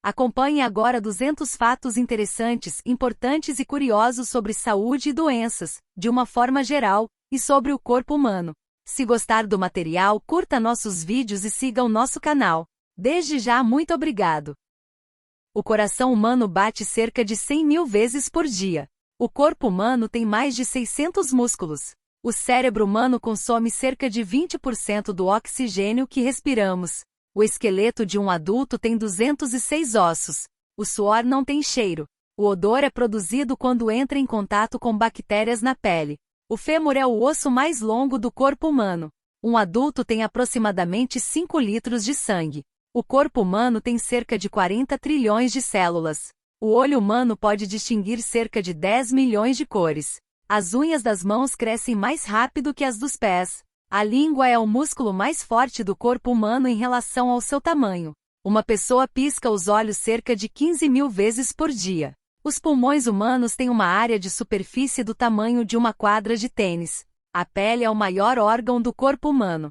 Acompanhe agora 200 fatos interessantes, importantes e curiosos sobre saúde e doenças, de uma forma geral, e sobre o corpo humano. Se gostar do material, curta nossos vídeos e siga o nosso canal. Desde já, muito obrigado. O coração humano bate cerca de 100 mil vezes por dia. O corpo humano tem mais de 600 músculos. O cérebro humano consome cerca de 20% do oxigênio que respiramos. O esqueleto de um adulto tem 206 ossos. O suor não tem cheiro. O odor é produzido quando entra em contato com bactérias na pele. O fêmur é o osso mais longo do corpo humano. Um adulto tem aproximadamente 5 litros de sangue. O corpo humano tem cerca de 40 trilhões de células. O olho humano pode distinguir cerca de 10 milhões de cores. As unhas das mãos crescem mais rápido que as dos pés. A língua é o músculo mais forte do corpo humano em relação ao seu tamanho. Uma pessoa pisca os olhos cerca de 15 mil vezes por dia. Os pulmões humanos têm uma área de superfície do tamanho de uma quadra de tênis. A pele é o maior órgão do corpo humano.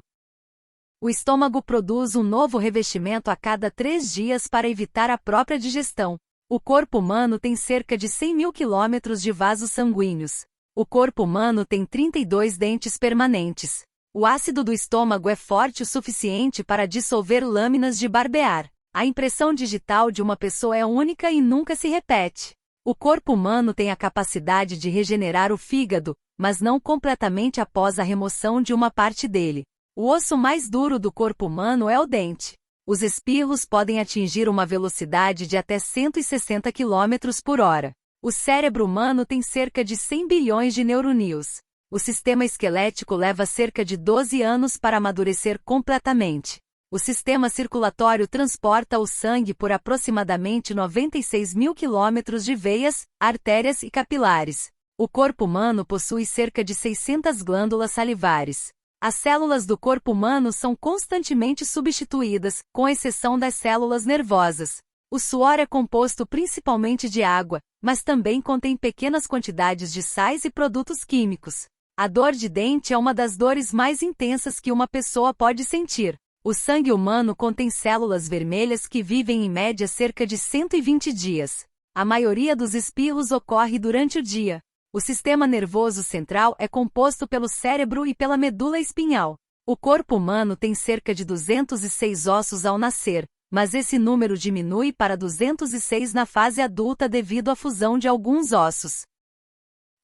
O estômago produz um novo revestimento a cada 3 dias para evitar a própria digestão. O corpo humano tem cerca de 100 mil quilômetros de vasos sanguíneos. O corpo humano tem 32 dentes permanentes. O ácido do estômago é forte o suficiente para dissolver lâminas de barbear. A impressão digital de uma pessoa é única e nunca se repete. O corpo humano tem a capacidade de regenerar o fígado, mas não completamente após a remoção de uma parte dele. O osso mais duro do corpo humano é o dente. Os espirros podem atingir uma velocidade de até 160 km por hora. O cérebro humano tem cerca de 100 bilhões de neurônios. O sistema esquelético leva cerca de 12 anos para amadurecer completamente. O sistema circulatório transporta o sangue por aproximadamente 96 mil quilômetros de veias, artérias e capilares. O corpo humano possui cerca de 600 glândulas salivares. As células do corpo humano são constantemente substituídas, com exceção das células nervosas. O suor é composto principalmente de água, mas também contém pequenas quantidades de sais e produtos químicos. A dor de dente é uma das dores mais intensas que uma pessoa pode sentir. O sangue humano contém células vermelhas que vivem em média cerca de 120 dias. A maioria dos espirros ocorre durante o dia. O sistema nervoso central é composto pelo cérebro e pela medula espinhal. O corpo humano tem cerca de 206 ossos ao nascer, mas esse número diminui para 206 na fase adulta devido à fusão de alguns ossos.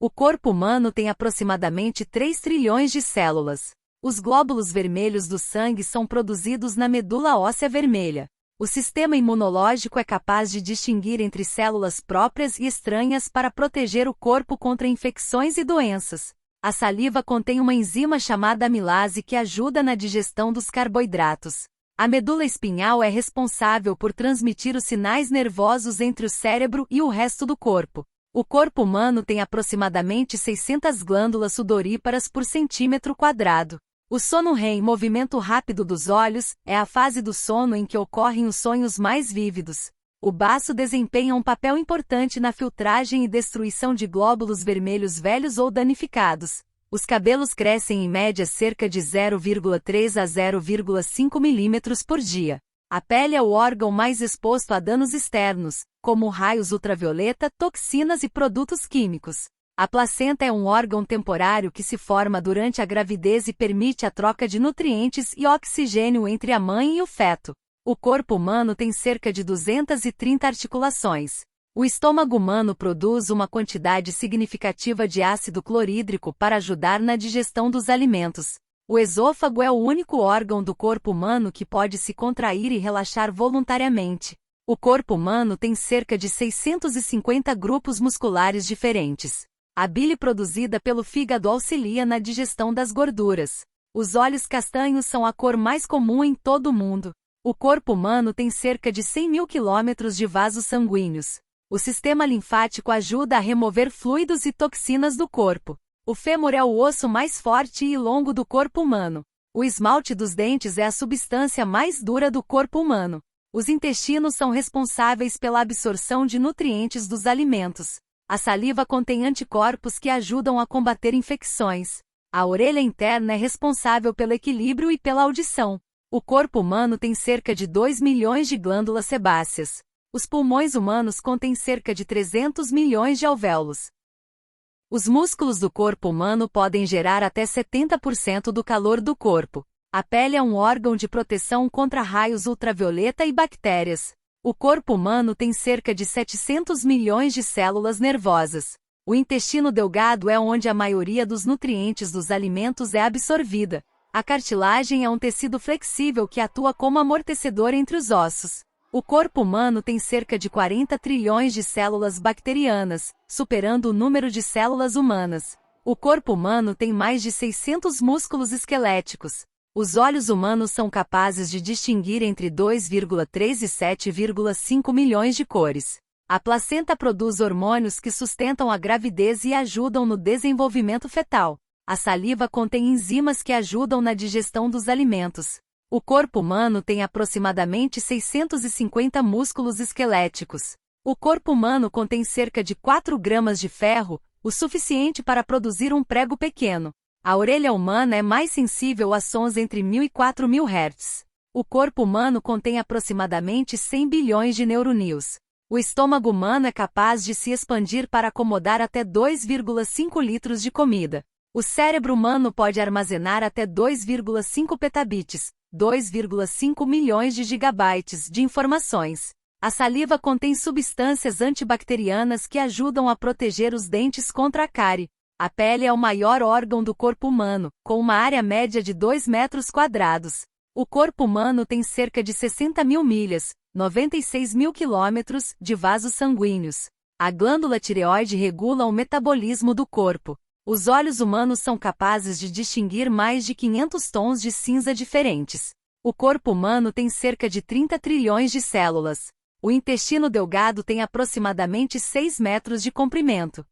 O corpo humano tem aproximadamente 3 trilhões de células. Os glóbulos vermelhos do sangue são produzidos na medula óssea vermelha. O sistema imunológico é capaz de distinguir entre células próprias e estranhas para proteger o corpo contra infecções e doenças. A saliva contém uma enzima chamada amilase que ajuda na digestão dos carboidratos. A medula espinhal é responsável por transmitir os sinais nervosos entre o cérebro e o resto do corpo. O corpo humano tem aproximadamente 600 glândulas sudoríparas por centímetro quadrado. O sono REM, movimento rápido dos olhos, é a fase do sono em que ocorrem os sonhos mais vívidos. O baço desempenha um papel importante na filtragem e destruição de glóbulos vermelhos velhos ou danificados. Os cabelos crescem em média cerca de 0,3 a 0,5 milímetros por dia. A pele é o órgão mais exposto a danos externos, como raios ultravioleta, toxinas e produtos químicos. A placenta é um órgão temporário que se forma durante a gravidez e permite a troca de nutrientes e oxigênio entre a mãe e o feto. O corpo humano tem cerca de 230 articulações. O estômago humano produz uma quantidade significativa de ácido clorídrico para ajudar na digestão dos alimentos. O esôfago é o único órgão do corpo humano que pode se contrair e relaxar voluntariamente. O corpo humano tem cerca de 650 grupos musculares diferentes. A bile produzida pelo fígado auxilia na digestão das gorduras. Os olhos castanhos são a cor mais comum em todo o mundo. O corpo humano tem cerca de 100 mil quilômetros de vasos sanguíneos. O sistema linfático ajuda a remover fluidos e toxinas do corpo. O fêmur é o osso mais forte e longo do corpo humano. O esmalte dos dentes é a substância mais dura do corpo humano. Os intestinos são responsáveis pela absorção de nutrientes dos alimentos. A saliva contém anticorpos que ajudam a combater infecções. A orelha interna é responsável pelo equilíbrio e pela audição. O corpo humano tem cerca de 2 milhões de glândulas sebáceas. Os pulmões humanos contêm cerca de 300 milhões de alvéolos. Os músculos do corpo humano podem gerar até 70% do calor do corpo. A pele é um órgão de proteção contra raios ultravioleta e bactérias. O corpo humano tem cerca de 700 milhões de células nervosas. O intestino delgado é onde a maioria dos nutrientes dos alimentos é absorvida. A cartilagem é um tecido flexível que atua como amortecedor entre os ossos. O corpo humano tem cerca de 40 trilhões de células bacterianas, superando o número de células humanas. O corpo humano tem mais de 600 músculos esqueléticos. Os olhos humanos são capazes de distinguir entre 2,3 e 7,5 milhões de cores. A placenta produz hormônios que sustentam a gravidez e ajudam no desenvolvimento fetal. A saliva contém enzimas que ajudam na digestão dos alimentos. O corpo humano tem aproximadamente 650 músculos esqueléticos. O corpo humano contém cerca de 4 gramas de ferro, o suficiente para produzir um prego pequeno. A orelha humana é mais sensível a sons entre 1000 e 4000 Hz. O corpo humano contém aproximadamente 100 bilhões de neurônios. O estômago humano é capaz de se expandir para acomodar até 2,5 litros de comida. O cérebro humano pode armazenar até 2,5 petabits, 2,5 milhões de gigabytes de informações. A saliva contém substâncias antibacterianas que ajudam a proteger os dentes contra a cárie. A pele é o maior órgão do corpo humano, com uma área média de 2 metros quadrados. O corpo humano tem cerca de 60 mil milhas, 96 mil quilômetros, de vasos sanguíneos. A glândula tireoide regula o metabolismo do corpo. Os olhos humanos são capazes de distinguir mais de 500 tons de cinza diferentes. O corpo humano tem cerca de 30 trilhões de células. O intestino delgado tem aproximadamente 6 metros de comprimento.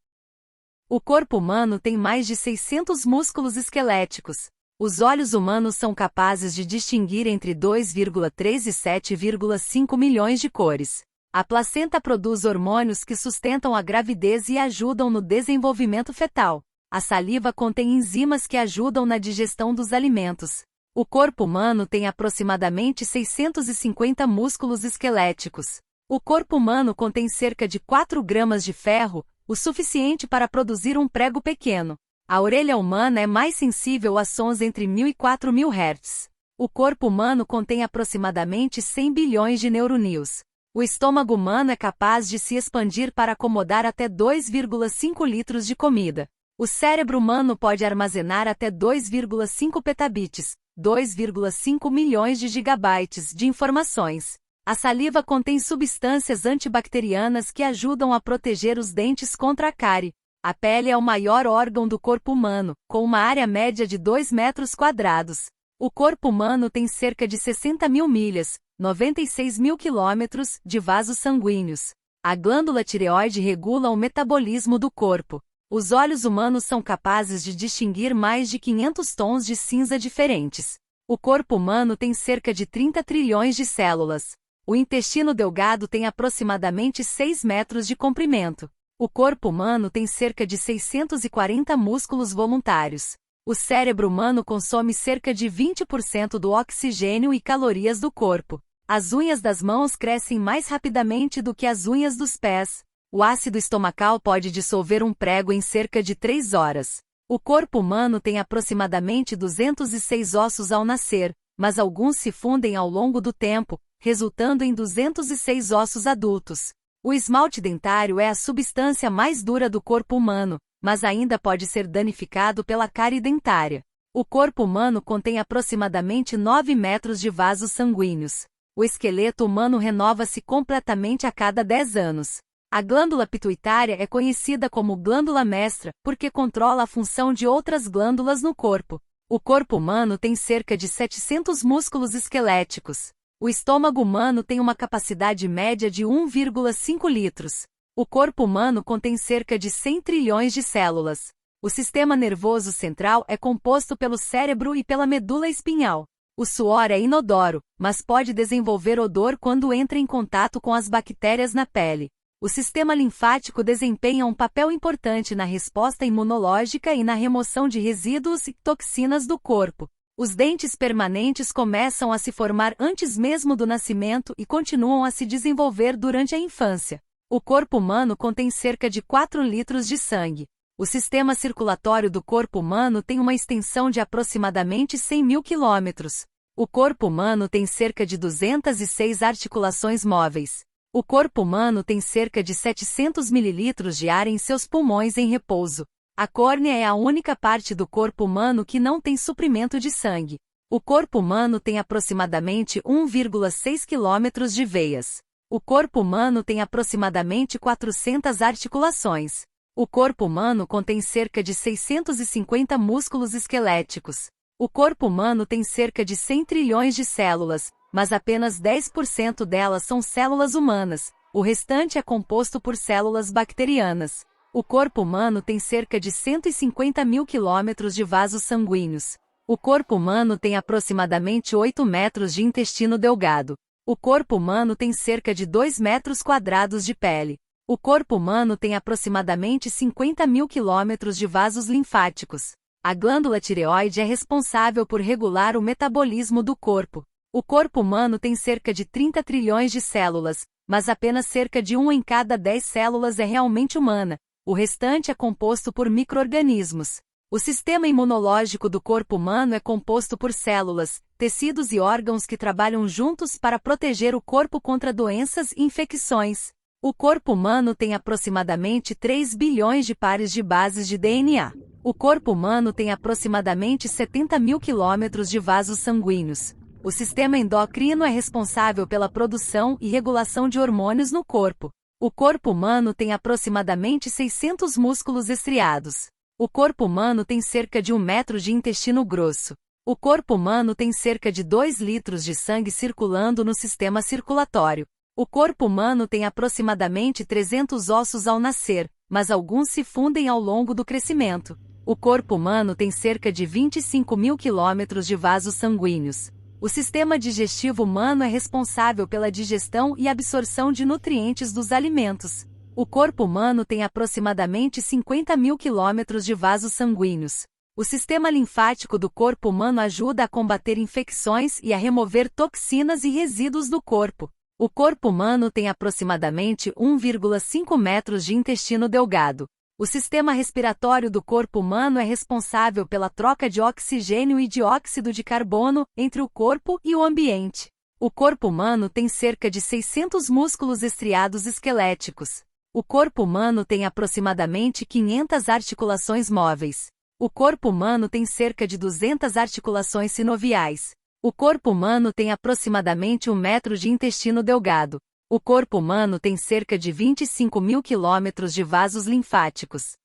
O corpo humano tem mais de 600 músculos esqueléticos. Os olhos humanos são capazes de distinguir entre 2,3 e 7,5 milhões de cores. A placenta produz hormônios que sustentam a gravidez e ajudam no desenvolvimento fetal. A saliva contém enzimas que ajudam na digestão dos alimentos. O corpo humano tem aproximadamente 650 músculos esqueléticos. O corpo humano contém cerca de 4 gramas de ferro, o suficiente para produzir um prego pequeno. A orelha humana é mais sensível a sons entre 1000 e 4000 Hz. O corpo humano contém aproximadamente 100 bilhões de neurônios. O estômago humano é capaz de se expandir para acomodar até 2,5 litros de comida. O cérebro humano pode armazenar até 2,5 petabits, 2,5 milhões de gigabytes de informações. A saliva contém substâncias antibacterianas que ajudam a proteger os dentes contra a cárie. A pele é o maior órgão do corpo humano, com uma área média de 2 metros quadrados. O corpo humano tem cerca de 60 mil milhas, 96 mil quilômetros, de vasos sanguíneos. A glândula tireoide regula o metabolismo do corpo. Os olhos humanos são capazes de distinguir mais de 500 tons de cinza diferentes. O corpo humano tem cerca de 30 trilhões de células. O intestino delgado tem aproximadamente 6 metros de comprimento. O corpo humano tem cerca de 640 músculos voluntários. O cérebro humano consome cerca de 20% do oxigênio e calorias do corpo. As unhas das mãos crescem mais rapidamente do que as unhas dos pés. O ácido estomacal pode dissolver um prego em cerca de 3 horas. O corpo humano tem aproximadamente 206 ossos ao nascer, mas alguns se fundem ao longo do tempo, resultando em 206 ossos adultos. O esmalte dentário é a substância mais dura do corpo humano, mas ainda pode ser danificado pela cárie dentária. O corpo humano contém aproximadamente 9 metros de vasos sanguíneos. O esqueleto humano renova-se completamente a cada 10 anos. A glândula pituitária é conhecida como glândula mestra, porque controla a função de outras glândulas no corpo. O corpo humano tem cerca de 700 músculos esqueléticos. O estômago humano tem uma capacidade média de 1,5 litros. O corpo humano contém cerca de 100 trilhões de células. O sistema nervoso central é composto pelo cérebro e pela medula espinhal. O suor é inodoro, mas pode desenvolver odor quando entra em contato com as bactérias na pele. O sistema linfático desempenha um papel importante na resposta imunológica e na remoção de resíduos e toxinas do corpo. Os dentes permanentes começam a se formar antes mesmo do nascimento e continuam a se desenvolver durante a infância. O corpo humano contém cerca de 4 litros de sangue. O sistema circulatório do corpo humano tem uma extensão de aproximadamente 100 mil quilômetros. O corpo humano tem cerca de 206 articulações móveis. O corpo humano tem cerca de 700 mililitros de ar em seus pulmões em repouso. A córnea é a única parte do corpo humano que não tem suprimento de sangue. O corpo humano tem aproximadamente 1,6 quilômetros de veias. O corpo humano tem aproximadamente 400 articulações. O corpo humano contém cerca de 650 músculos esqueléticos. O corpo humano tem cerca de 100 trilhões de células, mas apenas 10% delas são células humanas. O restante é composto por células bacterianas. O corpo humano tem cerca de 150 mil quilômetros de vasos sanguíneos. O corpo humano tem aproximadamente 8 metros de intestino delgado. O corpo humano tem cerca de 2 metros quadrados de pele. O corpo humano tem aproximadamente 50 mil quilômetros de vasos linfáticos. A glândula tireoide é responsável por regular o metabolismo do corpo. O corpo humano tem cerca de 30 trilhões de células, mas apenas cerca de 1 em cada 10 células é realmente humana. O restante é composto por micro-organismos. O sistema imunológico do corpo humano é composto por células, tecidos e órgãos que trabalham juntos para proteger o corpo contra doenças e infecções. O corpo humano tem aproximadamente 3 bilhões de pares de bases de DNA. O corpo humano tem aproximadamente 70 mil quilômetros de vasos sanguíneos. O sistema endócrino é responsável pela produção e regulação de hormônios no corpo. O corpo humano tem aproximadamente 600 músculos estriados. O corpo humano tem cerca de 1 metro de intestino grosso. O corpo humano tem cerca de 2 litros de sangue circulando no sistema circulatório. O corpo humano tem aproximadamente 300 ossos ao nascer, mas alguns se fundem ao longo do crescimento. O corpo humano tem cerca de 25 mil quilômetros de vasos sanguíneos. O sistema digestivo humano é responsável pela digestão e absorção de nutrientes dos alimentos. O corpo humano tem aproximadamente 50 mil quilômetros de vasos sanguíneos. O sistema linfático do corpo humano ajuda a combater infecções e a remover toxinas e resíduos do corpo. O corpo humano tem aproximadamente 1,5 metros de intestino delgado. O sistema respiratório do corpo humano é responsável pela troca de oxigênio e dióxido de carbono entre o corpo e o ambiente. O corpo humano tem cerca de 600 músculos estriados esqueléticos. O corpo humano tem aproximadamente 500 articulações móveis. O corpo humano tem cerca de 200 articulações sinoviais. O corpo humano tem aproximadamente 1 metro de intestino delgado. O corpo humano tem cerca de 25 mil quilômetros de vasos linfáticos.